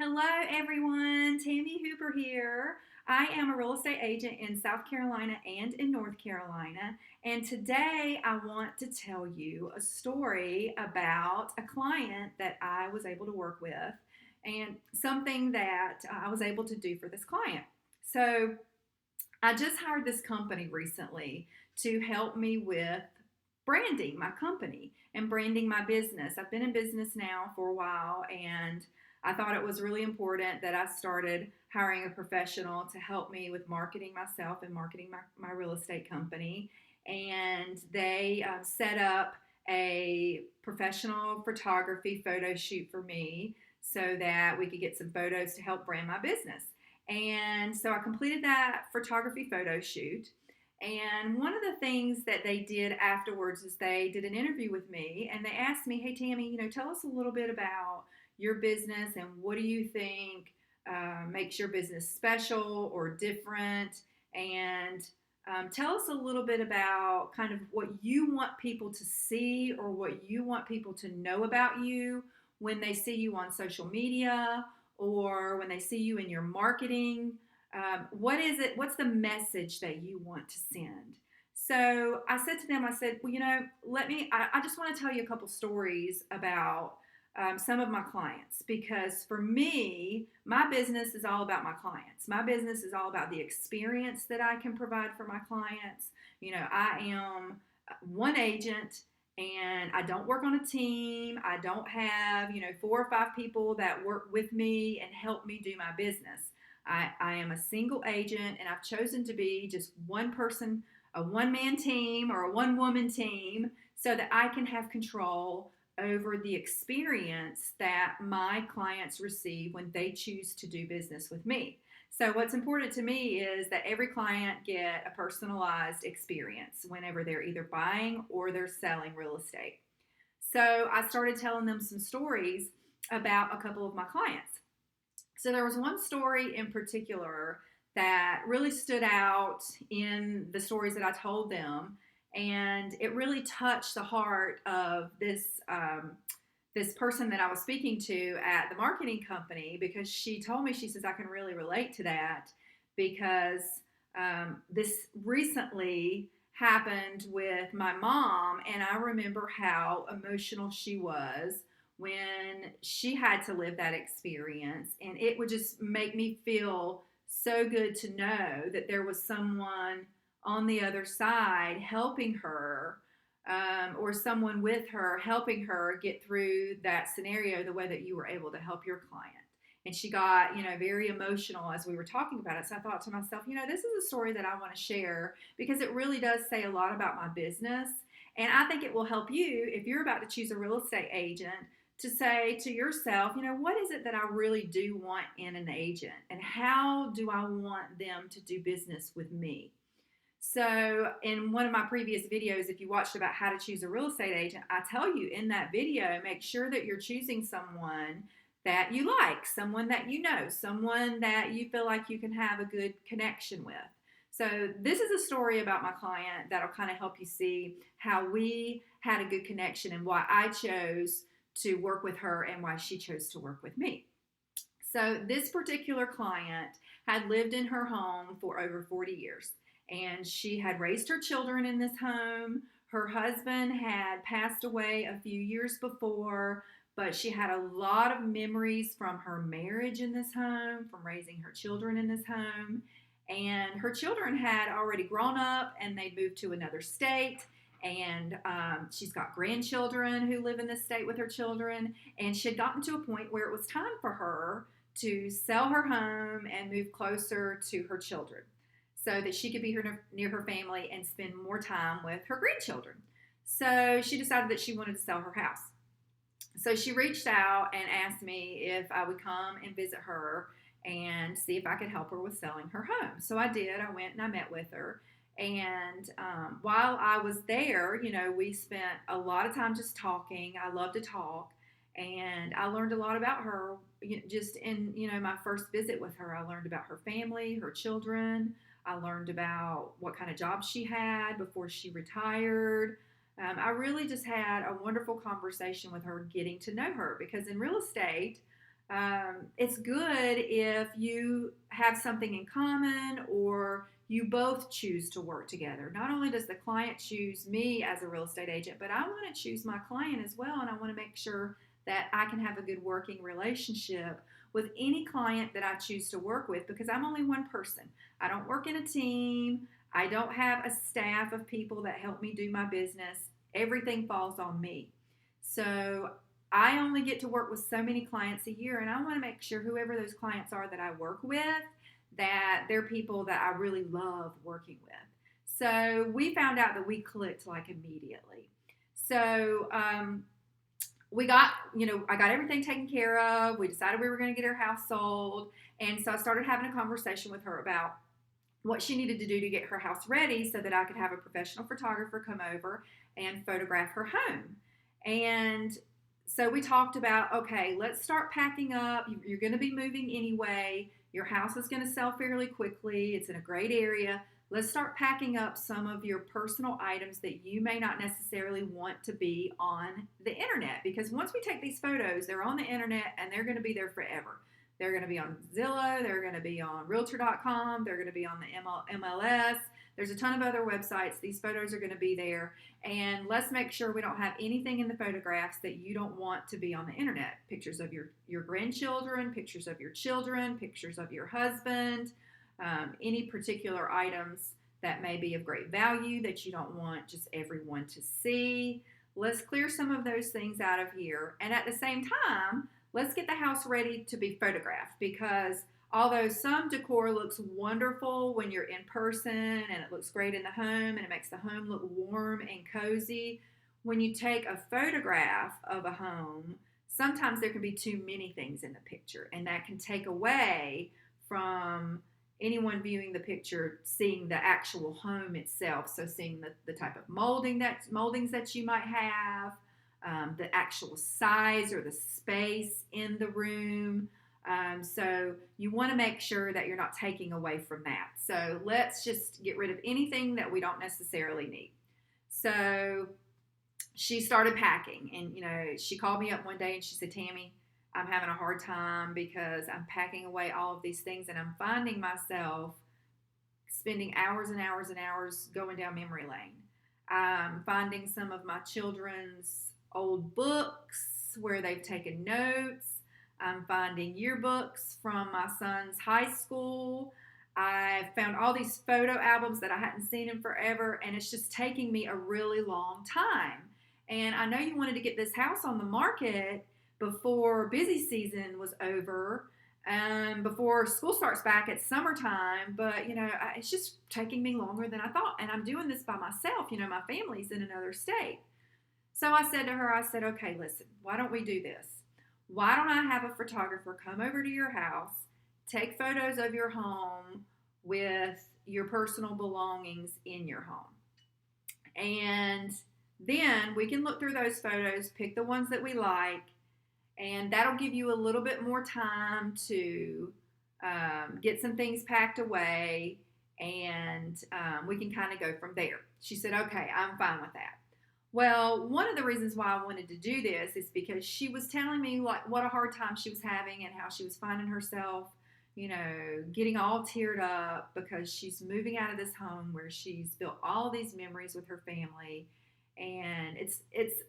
Hello, everyone. Tammy Hooper here. I am a real estate agent in South Carolina and in North Carolina. And today I want to tell you a story about a client that I was able to work with and something that I was able to do for this client. So I just hired this company recently to help me with branding my company and branding my business. I've been in business now for a while, and I thought it was really important that I started hiring a professional to help me with marketing myself and marketing my real estate company. And they set up a professional photography photo shoot for me so that we could get some photos to help brand my business. And so I completed that photography photo shoot. And one of the things that they did afterwards is they did an interview with me and they asked me, "Hey, Tammy, tell us a little bit about your business and what do you think makes your business special or different? And tell us a little bit about kind of what you want people to see or what you want people to know about you when they see you on social media or when they see you in your marketing. What is it? What's the message that you want to send?" So I said to them, I said, "Well, I just want to tell you a couple stories about some of my clients, because for me, my business is all about my clients. My business is all about the experience that I can provide for my clients. I am one agent and I don't work on a team. I don't have, 4 or 5 people that work with me and help me do my business. I am a single agent and I've chosen to be just one person, a one man team or a one woman team, so that I can have control over the experience that my clients receive when they choose to do business with me. So what's important to me is that every client get a personalized experience whenever they're either buying or they're selling real estate. So I started telling them some stories about a couple of my clients. So there was one story in particular that really stood out in the stories that I told them, and it really touched the heart of this person that I was speaking to at the marketing company, because she told me, she says, "I can really relate to that because this recently happened with my mom, and I remember how emotional she was when she had to live that experience. And it would just make me feel so good to know that there was someone on the other side helping her, or someone with her helping her get through that scenario the way that you were able to help your client." And she got, very emotional as we were talking about it. So I thought to myself, this is a story that I want to share because it really does say a lot about my business. And I think it will help you if you're about to choose a real estate agent to say to yourself, what is it that I really do want in an agent? And how do I want them to do business with me? So, in one of my previous videos, if you watched about how to choose a real estate agent, I tell you in that video, make sure that you're choosing someone that you like, someone that you know, someone that you feel like you can have a good connection with. So, this is a story about my client that'll kind of help you see how we had a good connection and why I chose to work with her and why she chose to work with me. So, this particular client had lived in her home for over 40 years, and she had raised her children in this home. Her husband had passed away a few years before, but she had a lot of memories from her marriage in this home, from raising her children in this home. And her children had already grown up and they moved to another state. And she's got grandchildren who live in this state with her children. And she had gotten to a point where it was time for her to sell her home and move closer to her children so that she could be near her family and spend more time with her grandchildren. So she decided that she wanted to sell her house. So she reached out and asked me if I would come and visit her and see if I could help her with selling her home. So I did. I went and I met with her. And while I was there, we spent a lot of time just talking. I love to talk. And I learned a lot about her just in, my first visit with her. I learned about her family, her children. I learned about what kind of job she had before she retired. I really just had a wonderful conversation with her, getting to know her, because in real estate, It's good if you have something in common or you both choose to work together. Not only does the client choose me as a real estate agent, but I want to choose my client as well. And I want to make sure that I can have a good working relationship with any client that I choose to work with because I'm only one person. I don't work in a team. I don't have a staff of people that help me do my business. Everything falls on me. So I only get to work with so many clients a year, and I want to make sure whoever those clients are that I work with, that they're people that I really love working with. So we found out that we clicked like immediately. So we got, I got everything taken care of. We decided we were going to get our house sold. And so I started having a conversation with her about what she needed to do to get her house ready so that I could have a professional photographer come over and photograph her home. And so we talked about, okay, let's start packing up. You're going to be moving anyway. Your house is going to sell fairly quickly. It's in a great area. Let's start packing up some of your personal items that you may not necessarily want to be on the internet. Because once we take these photos, they're on the internet and they're going to be there forever. They're going to be on Zillow. They're going to be on Realtor.com. They're going to be on the MLS. There's a ton of other websites. These photos are going to be there. And let's make sure we don't have anything in the photographs that you don't want to be on the internet. Pictures of your grandchildren, pictures of your children, pictures of your husband, any particular items that may be of great value that you don't want just everyone to see. Let's clear some of those things out of here. And at the same time, let's get the house ready to be photographed because although some decor looks wonderful when you're in person and it looks great in the home and it makes the home look warm and cozy, when you take a photograph of a home, sometimes there can be too many things in the picture and that can take away from anyone viewing the picture seeing the actual home itself. So seeing the type of moldings that you might have, the actual size or the space in the room. So you want to make sure that you're not taking away from that. So let's just get rid of anything that we don't necessarily need. So she started packing and, she called me up one day and she said, Tammy, I'm having a hard time because I'm packing away all of these things and I'm finding myself spending hours and hours and hours going down memory lane. I'm finding some of my children's old books where they've taken notes. I'm finding yearbooks from my son's high school. I found all these photo albums that I hadn't seen in forever, and it's just taking me a really long time. And I know you wanted to get this house on the market before busy season was over, before school starts back at summertime, but it's just taking me longer than I thought. And I'm doing this by myself. My family's in another state. So I said to her, okay, listen, why don't we do this? Why don't I have a photographer come over to your house, take photos of your home with your personal belongings in your home? And then we can look through those photos, pick the ones that we like, and that'll give you a little bit more time to get some things packed away, and we can kind of go from there. She said, okay, I'm fine with that. Well, one of the reasons why I wanted to do this is because she was telling me what a hard time she was having and how she was finding herself, getting all teared up because she's moving out of this home where she's built all these memories with her family. And it's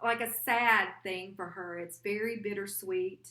like a sad thing for her. It's very bittersweet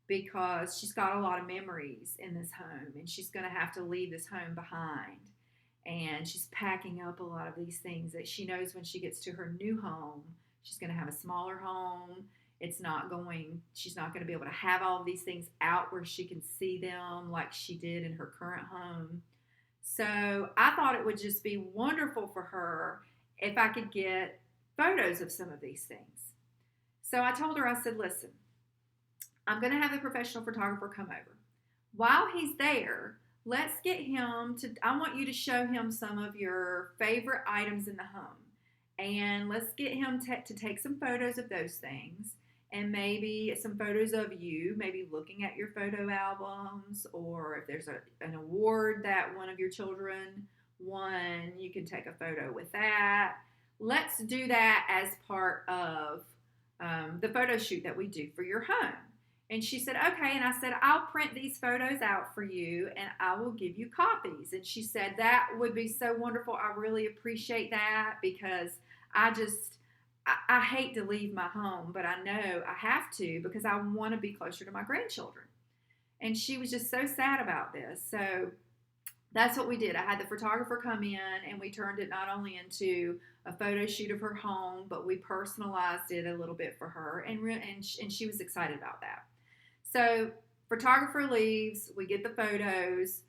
because she's got a lot of memories in this home and she's going to have to leave this home behind. And she's packing up a lot of these things that she knows when she gets to her new home, she's going to have a smaller home. She's not going to be able to have all of these things out where she can see them like she did in her current home. So I thought it would just be wonderful for her if I could get photos of some of these things. So I told her, I said, listen, I'm going to have the professional photographer come over. While he's there, let's get him I want you to show him some of your favorite items in the home. And let's get him to take some photos of those things and maybe some photos of you, maybe looking at your photo albums, or if there's an award that one of your children won, you can take a photo with that. Let's do that as part of the photo shoot that we do for your home. And she said, okay. And I said, I'll print these photos out for you and I will give you copies. And she said, that would be so wonderful. I really appreciate that because I hate to leave my home, but I know I have to because I want to be closer to my grandchildren. And she was just so sad about this. So that's what we did. I had the photographer come in and we turned it not only into a photo shoot of her home, but we personalized it a little bit for her, and she was excited about that. So photographer leaves, we get the photos.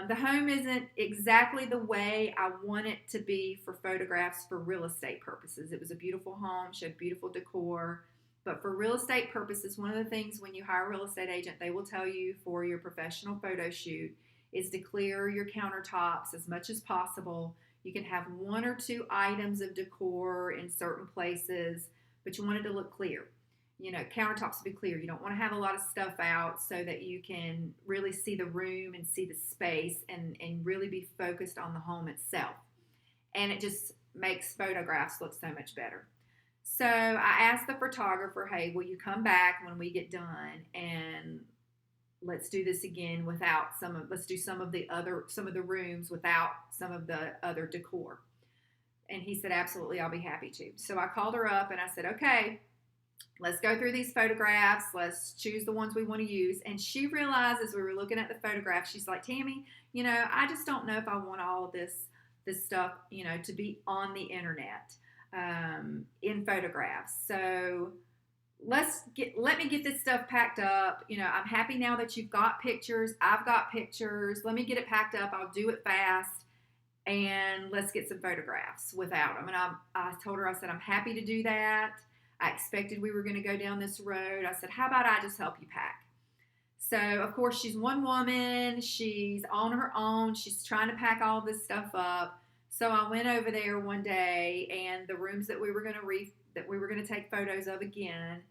The home isn't exactly the way I want it to be for photographs for real estate purposes. It was a beautiful home, showed beautiful decor. But for real estate purposes, one of the things when you hire a real estate agent, they will tell you for your professional photo shoot is to clear your countertops as much as possible. You can have one or two items of decor in certain places, but you want it to look clear. You know, countertops to be clear. You don't want to have a lot of stuff out so that you can really see the room and see the space and really be focused on the home itself. And it just makes photographs look so much better. So I asked the photographer, hey, will you come back when we get done and let's do this again without let's do some of the rooms without some of the other decor. And he said, absolutely, I'll be happy to. So I called her up and I said, okay, let's go through these photographs. Let's choose the ones we want to use. And she realized as we were looking at the photographs, she's like, Tammy, I just don't know if I want all of this stuff, to be on the internet in photographs. So let me get this stuff packed up. I'm happy now that you've got pictures. I've got pictures. Let me get it packed up. I'll do it fast. And let's get some photographs without them. And I told her, I said, I'm happy to do that. I expected we were going to go down this road. I said, how about I just help you pack? So, of course, she's one woman. She's on her own. She's trying to pack all this stuff up. So I went over there one day, and the rooms that we were going to take photos of again,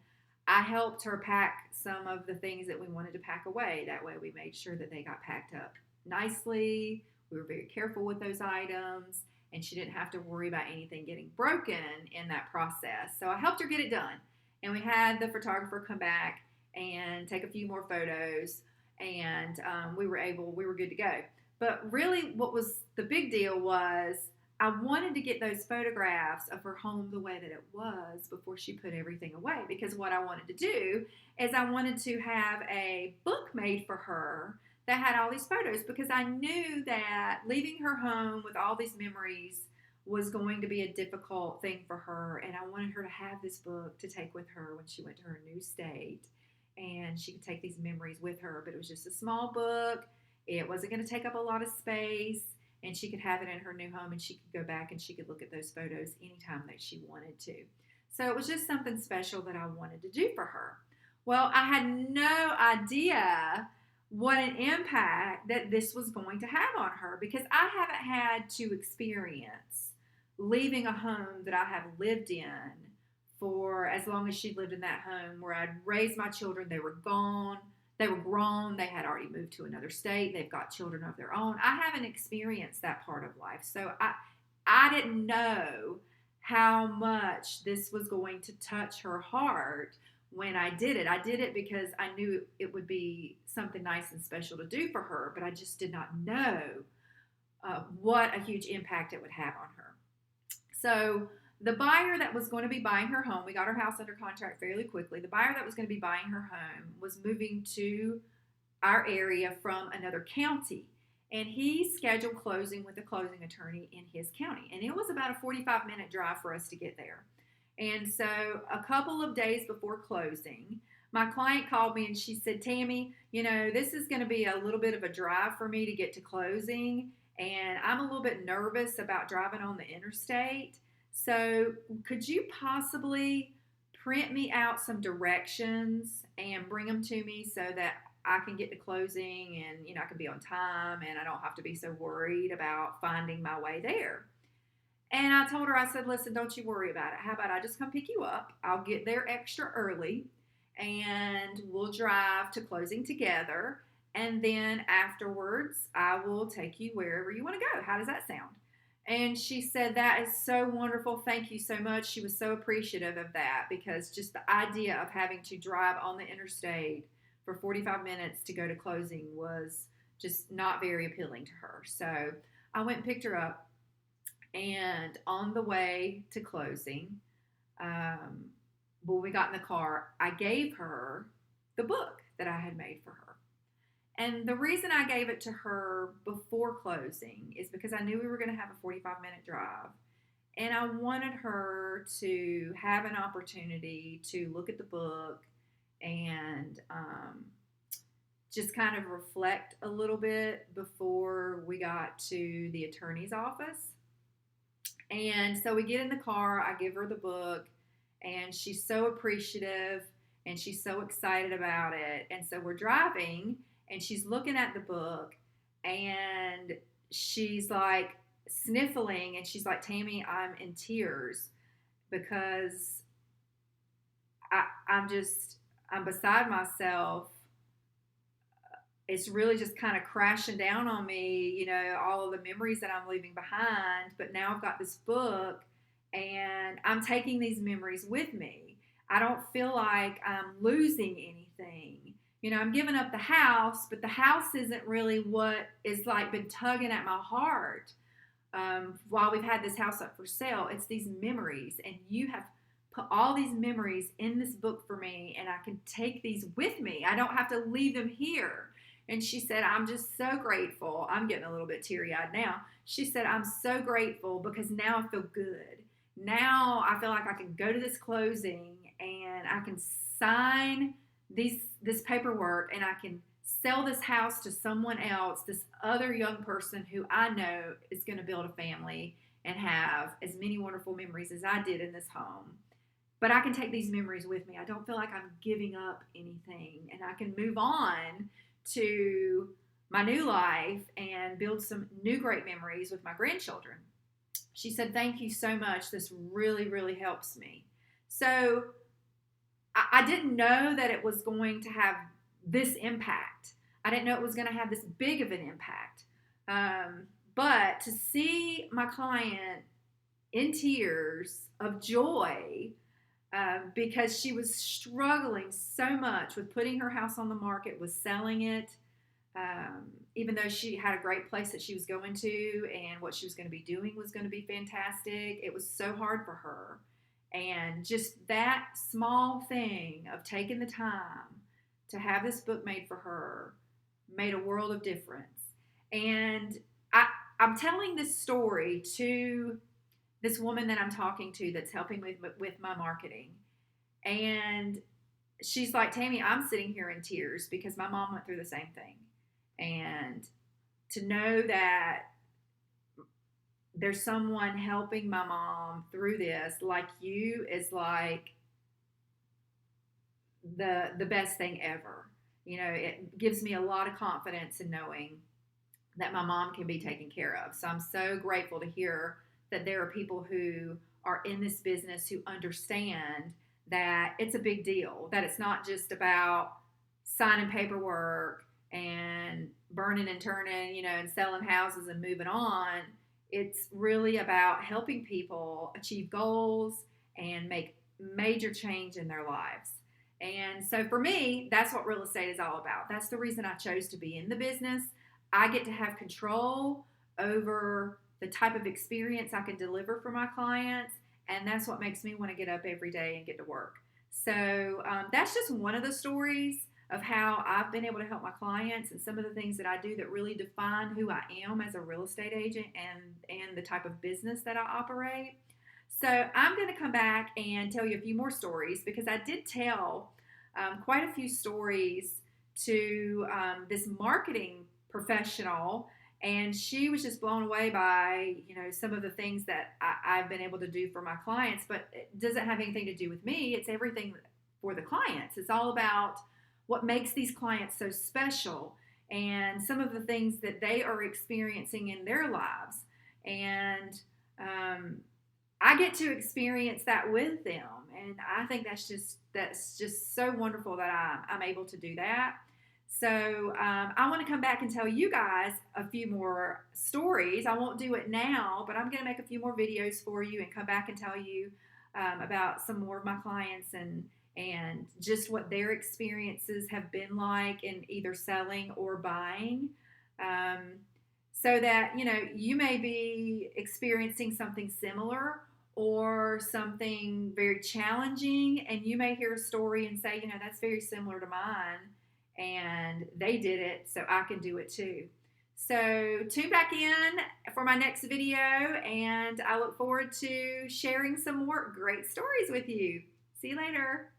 I helped her pack some of the things that we wanted to pack away. That way we made sure that they got packed up nicely. We were very careful with those items, and she didn't have to worry about anything getting broken in that process. So I helped her get it done. And we had the photographer come back and take a few more photos, and we were good to go. But really what was the big deal was I wanted to get those photographs of her home the way that it was before she put everything away, because what I wanted to do is I wanted to have a book made for her that had all these photos, because I knew that leaving her home with all these memories was going to be a difficult thing for her, and I wanted her to have this book to take with her when she went to her new state, and she could take these memories with her. But it was just a small book. It wasn't going to take up a lot of space, and she could have it in her new home, and she could go back and she could look at those photos anytime that she wanted to. So it was just something special that I wanted to do for her. Well, I had no idea what an impact that this was going to have on her, because I haven't had to experience leaving a home that I have lived in for as long as she lived in that home, where I'd raised my children. They were gone. They were grown. They had already moved to another state. They've got children of their own. I haven't experienced that part of life. So I didn't know how much this was going to touch her heart when I did it. I did it because I knew it would be something nice and special to do for her, but I just did not know what a huge impact it would have on her. So the buyer that was going to be buying her home, we got her house under contract fairly quickly. The buyer that was going to be buying her home was moving to our area from another county, and he scheduled closing with a closing attorney in his county. And it was about a 45-minute drive for us to get there. And so a couple of days before closing, my client called me and she said, Tammy, this is going to be a little bit of a drive for me to get to closing, and I'm a little bit nervous about driving on the interstate. So could you possibly print me out some directions and bring them to me so that I can get to closing and, I can be on time and I don't have to be so worried about finding my way there? And I told her, I said, listen, don't you worry about it. How about I just come pick you up? I'll get there extra early and we'll drive to closing together. And then afterwards, I will take you wherever you want to go. How does that sound? And she said, that is so wonderful. Thank you so much. She was so appreciative of that, because just the idea of having to drive on the interstate for 45 minutes to go to closing was just not very appealing to her. So I went and picked her up, and on the way to closing, when we got in the car, I gave her the book that I had made for her. And the reason I gave it to her before closing is because I knew we were going to have a 45-minute drive. And I wanted her to have an opportunity to look at the book and just kind of reflect a little bit before we got to the attorney's office. And so we get in the car, I give her the book, and she's so appreciative and she's so excited about it. And so we're driving and she's looking at the book and she's like sniffling and she's like, Tammy, I'm in tears because I'm beside myself. It's really just kind of crashing down on me, all of the memories that I'm leaving behind. But now I've got this book and I'm taking these memories with me. I don't feel like I'm losing anything. I'm giving up the house, but the house isn't really what is like been tugging at my heart while we've had this house up for sale. It's these memories, and you have put all these memories in this book for me, and I can take these with me. I don't have to leave them here. And she said, I'm just so grateful. I'm getting a little bit teary-eyed now. She said, I'm so grateful because now I feel good. Now I feel like I can go to this closing and I can sign this paperwork and I can sell this house to someone else, this other young person who I know is going to build a family and have as many wonderful memories as I did in this home. But I can take these memories with me. I don't feel like I'm giving up anything, and I can move on to my new life and build some new great memories with my grandchildren. She said, thank you so much. This really, really helps me. So I didn't know that it was going to have this impact. I didn't know it was going to have this big of an impact. But to see my client in tears of joy because she was struggling so much with putting her house on the market, was selling it, even though she had a great place that she was going to and what she was going to be doing was going to be fantastic. It was so hard for her. And just that small thing of taking the time to have this book made for her made a world of difference. And I'm telling this story to this woman that I'm talking to that's helping with my marketing. And she's like, Tammy, I'm sitting here in tears because my mom went through the same thing. And to know that there's someone helping my mom through this like you is like the best thing ever. It gives me a lot of confidence in knowing that my mom can be taken care of. So I'm so grateful to hear that there are people who are in this business who understand that it's a big deal, that it's not just about signing paperwork and burning and turning, and selling houses and moving on. It's really about helping people achieve goals and make major change in their lives. And so for me, that's what real estate is all about. That's the reason I chose to be in the business. I get to have control over the type of experience I can deliver for my clients, and that's what makes me want to get up every day and get to work. So that's just one of the stories of how I've been able to help my clients and some of the things that I do that really define who I am as a real estate agent and the type of business that I operate. So I'm going to come back and tell you a few more stories because I did tell quite a few stories to this marketing professional, and she was just blown away by some of the things that I've been able to do for my clients. But it doesn't have anything to do with me. It's everything for the clients. It's all about what makes these clients so special and some of the things that they are experiencing in their lives. And I get to experience that with them. And I think that's just so wonderful that I'm able to do that. So I want to come back and tell you guys a few more stories. I won't do it now, but I'm going to make a few more videos for you and come back and tell you about some more of my clients and and just what their experiences have been like in either selling or buying. Um, so that, you may be experiencing something similar or something very challenging, and you may hear a story and say, that's very similar to mine, and they did it, so I can do it too. So tune back in for my next video, and I look forward to sharing some more great stories with you. See you later.